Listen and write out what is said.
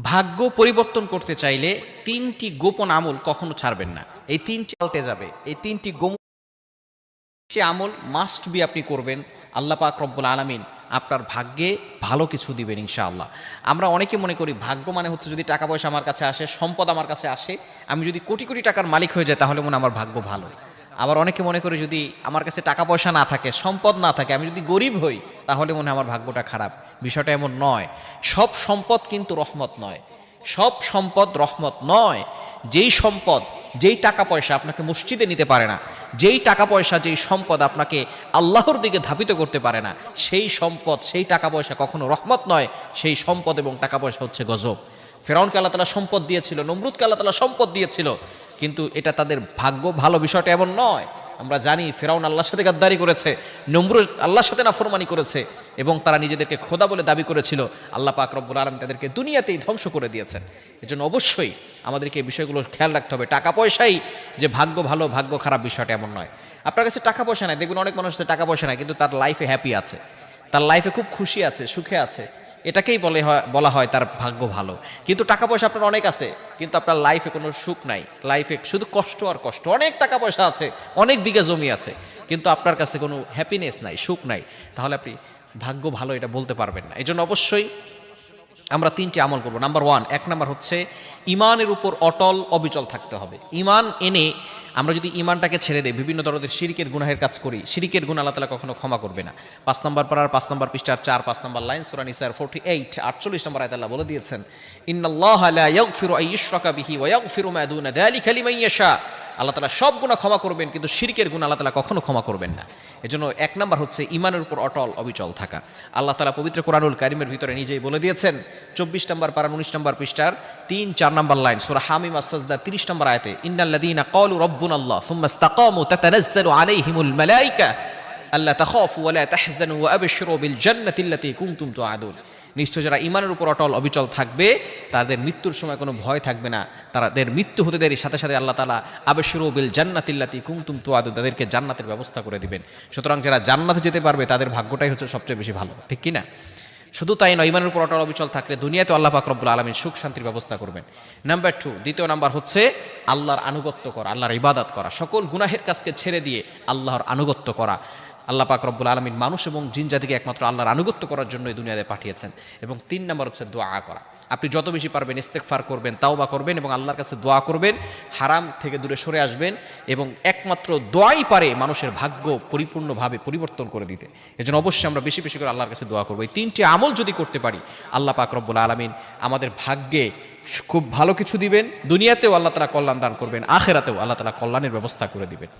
ভাগ্য পরিবর্তন করতে চাইলে তিনটি গোপন আমল কখনো ছাড়বেন না। এই তিনটি পাল্টে যাবে। এই তিনটি আমল মাস্ট বি আপনি করবেন। আল্লাহ পাক রব্বুল আলামিন আপনার ভাগ্যে ভালো কিছু দিবেন ইনশাআল্লাহ। আমরা অনেকে মনে করি ভাগ্য মানে হচ্ছে যদি টাকা পয়সা আমার কাছে আসে, সম্পদ আমার কাছে আসে, আমি যদি কোটি কোটি টাকার মালিক হয়ে যাই তাহলে মনে হয় আমার ভাগ্য ভালো। আবার অনেকে মনে করে যদি আমার কাছে টাকা পয়সা না থাকে, সম্পদ না থাকে, আমি যদি গরিব হই তাহলে মনে হয় আমার ভাগ্যটা খারাপ। বিষয়টা এমন নয়। সব সম্পদ কিন্তু রহমত নয়, সব সম্পদ রহমত নয়। যেই সম্পদ, যেই টাকা পয়সা আপনাকে মসজিদে নিতে পারে না, যেই টাকা পয়সা, যেই সম্পদ আপনাকে আল্লাহর দিকে ধাবিত করতে পারে না, সেই সম্পদ, সেই টাকা পয়সা কখনো রহমত নয়। সেই সম্পদ এবং টাকা পয়সা হচ্ছে গজব। ফেরাউনকে আল্লাহ তাআলা সম্পদ দিয়েছিল, নমরুদকে আল্লাহ তাআলা সম্পদ দিয়েছিল, কিন্তু এটা তাদের ভাগ্য ভালো, বিষয়টা এমন নয়। আমরা জানি ফেরাউন আল্লাহর সাথে গাদ্দারি করেছে, নমরুদ আল্লাহর সাথে নাফরমানি করেছে, এবং তারা নিজেদেরকে খোদা বলে দাবি করেছিল। আল্লাহ পাক রব্বুল আলামিন তাদেরকে দুনিয়াতেই ধ্বংস করে দিয়েছেন। এজন্য অবশ্যই আমাদেরকে এই বিষয়গুলো খেয়াল রাখতে হবে। টাকা পয়সাই যে ভাগ্য ভালো ভাগ্য খারাপ বিষয়টা এমন নয়। আপনার কাছে টাকা পয়সা নাই, দেখবেন অনেক মানুষের টাকা পয়সা নাই কিন্তু তার লাইফে হ্যাপি আছে, তার লাইফে খুব খুশি আছে, সুখে আছে, এটাকেই বলা হয় তার ভাগ্য ভালো। কিন্তু টাকা পয়সা আপনার অনেক আছে কিন্তু আপনার লাইফে কোনো সুখ নাই, লাইফে শুধু কষ্ট আর কষ্ট। অনেক টাকা পয়সা আছে, অনেক বিঘা জমি আছে, কিন্তু আপনার কাছে কোনো হ্যাপিনেস নাই, সুখ নাই, তাহলে আপনি ভাগ্য ভালো এটা বলতে পারবেন না। এই জন্য অবশ্যই আমরা তিনটি আমল করবো। নাম্বার ওয়ান, এক নাম্বার হচ্ছে ইমানের উপর অটল অবিচল থাকতে হবে। ইমান এনে আমরা যদি ইমানটাকে ছেড়ে দেই, বিভিন্ন ধরনের শিরিকের গুনাহের কাজ করি, শিরিকের গুনাহ আল্লাহ তাআলা কখনো ক্ষমা করবে না। 5 নম্বর পারার 5 নম্বর পৃষ্ঠার 4-5 নম্বর লাইন, সূরা নিসার 48 নম্বর আয়াতে আল্লাহ বলে দিয়েছেন, ইন্নাল্লাহা লা ইয়াগফিরু আন ইউশরাকা বিহি ওয়া ইয়াগফিরু মা দুনা যালিকা লিমান ইয়াশা। আল্লাহ তাআলা সব গুনাহ ক্ষমা করবেন, কিন্তু শিরকের গুনাহ আল্লাহ তাআলা কখনো ক্ষমা করবেন না। এজন্য এক নাম্বার হচ্ছে ইমানের উপর অটল অবিচল থাকা। আল্লাহ তাআলা পবিত্র কোরআনুল কারীমের ভিতরে নিজেই বলে দিয়েছেন, 24 নম্বর পারা 19 নম্বর পৃষ্ঠার 3-4 নম্বর লাইন, সূরা হামিম আস-সাজদা 30 নম্বর আয়াতে, ইন্নাল্লাযীনা ক্বালু রাব্বুনাল্লাহ সুম্মা ইসতাকামু তাতানাজ্জালু আলাইহিমুল মালায়েকা আল্লা তাখাফু ওয়া লা তাহজানু ওয়া আবশিরু বিল জান্নাতি আল্লাতী কুনতুম তুআদুন। নিশ্চয় যারা ইমানের উপর অটল অবিচল থাকবে তাদের মৃত্যুর সময় কোনো ভয় থাকবে না। তাদের মৃত্যু হতে দেরি সাথে সাথে আল্লাহ তাআলা আবশিরু বিল জান্নাতি আল্লাতী কুনতুম তুআদুন, তাদেরকে জান্নাতের ব্যবস্থা করে দিবেন। সুতরাং যারা জান্নাতে যেতে পারবে তাদের ভাগ্যটাই হচ্ছে সবচেয়ে বেশি ভালো, ঠিক কি না? শুধু তাই নয়, ইমানের উপর অটল অবিচল থাকলে দুনিয়াতে আল্লাহ পাক রব্বুল আলামিন সুখ শান্তির ব্যবস্থা করবেন। নাম্বার 2, দ্বিতীয় নাম্বার হচ্ছে আল্লাহর আনুগত্য করা, আল্লাহর ইবাদত করা, সকল গুনাহের কাজকে ছেড়ে দিয়ে আল্লাহর আনুগত্য করা। আল্লাহ পাক রব্বুল আলামিন মানুষ এবং জিন জাতিকে একমাত্র আল্লাহর আনুগত্য করার জন্যই দুনিয়াতে পাঠিয়েছেন। এবং 3 নাম্বার হচ্ছে দোয়া করা। আপনি যত বেশি পারবেন ইস্তেগফার করবেন, তাওবা করবেন এবং আল্লাহর কাছে দোয়া করবেন, হারাম থেকে দূরে সরে আসবেন, এবং একমাত্র দোয়াই পারে মানুষের ভাগ্য পরিপূর্ণভাবে পরিবর্তন করে দিতে। এজন্য অবশ্যই আমরা বেশি বেশি করে আল্লাহর কাছে দোয়া করব। এই 3টি আমল যদি করতে পারি আল্লাহ পাক রব্বুল আলামিন আমাদের ভাগ্যে খুব ভালো কিছু দিবেন, দুনিয়াতেও আল্লাহ তাআলা কল্যাণ দান করবেন, আখিরাতেও আল্লাহ তাআলা কল্যাণের ব্যবস্থা করে দিবেন।